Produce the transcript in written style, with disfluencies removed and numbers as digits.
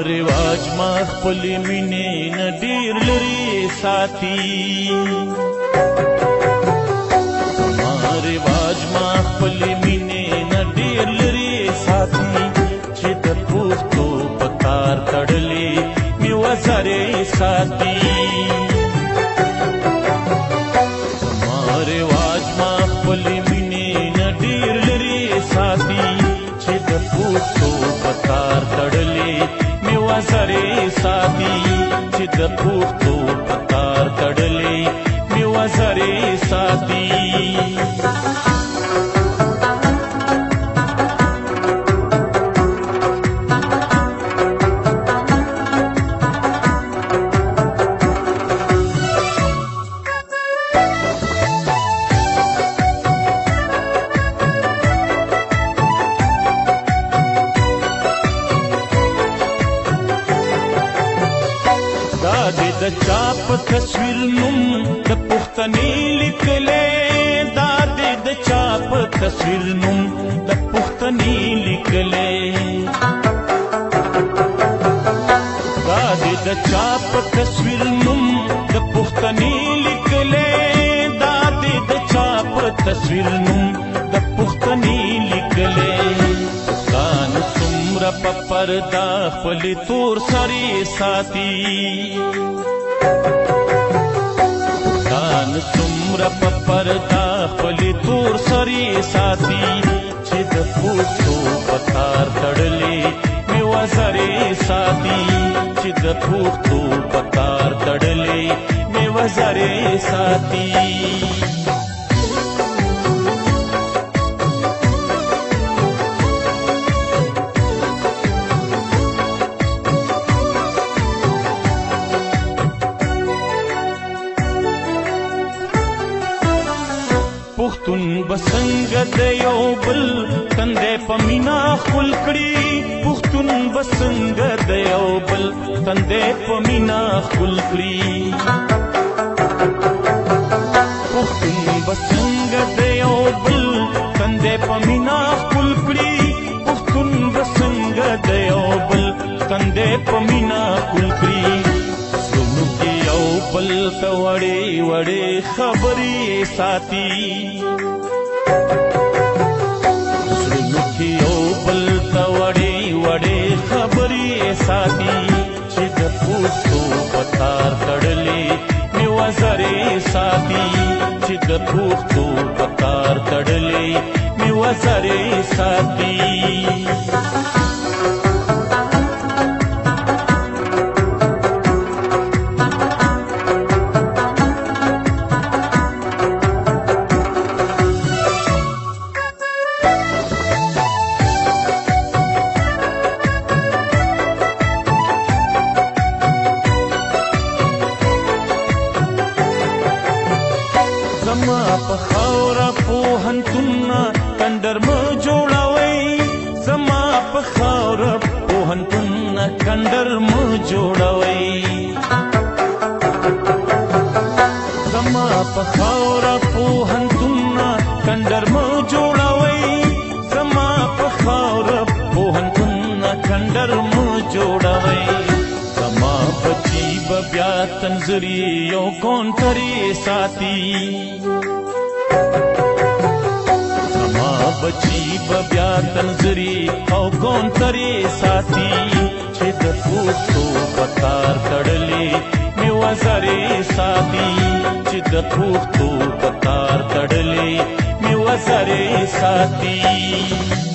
रिवाज मा खपल मिने न ډیر لري साथी रिवाज मा खपल मिने न ډیر لري साथी چې د پښتو پکار تړلې می وزره साथी रिवाज मा खपल मिने न ډیر لري साथी چې د پښتو پکار تړلې می وزره साथी چې د پښتو پکار تړلې می وزره साथी د چاپ تصویر نوم د پښتني لیکلې دا د چاپ تصویر نوم د پښتني لیکلې دا د چاپ تصویر نوم د پښتني لیکلې دا د چاپ تصویر نوم د پښتني لیکلې کان څومره په پردا خپل تور سری साथी څومره په پردا خپل تور سری साथी چې د پښتو پکار تړلې می وزره साथी چې د پښتو پکار تړلې می وزره साथी پښتون بسنګ د یو بل تندې په مینا خپل کړي پښتون بسنګ د یو بل تندې په مینا خپل کړي پښتون بسنګ د یو بل تندې په مینا خپل کړي پښتون بسنګ د یو بل تندې په مینا خپل کړي بل ته وړې وړې خبرې साथी زړونو کې یو بل ته وړې وړې خبرې साथी چې د پښتو پکار تړلې می وزره साथी چې د پښتو پکار تړلې می وزره साथी زما په خاوره پوهنتون کندر مو جوړوي زما په خاوره پوهنتون کندر مو جوړوي زما په خاوره پوهنتون کندر مو جوړوي زما په خاوره پوهنتون کندر مو جوړوي زما بچي بیا تنظری یو کون تری साथी زما بچي بیا تنظری او کون تری साथी چې د پښتو پکار تړلې می وزره साथी چې د پښتو پکار تړلې می وزره साथी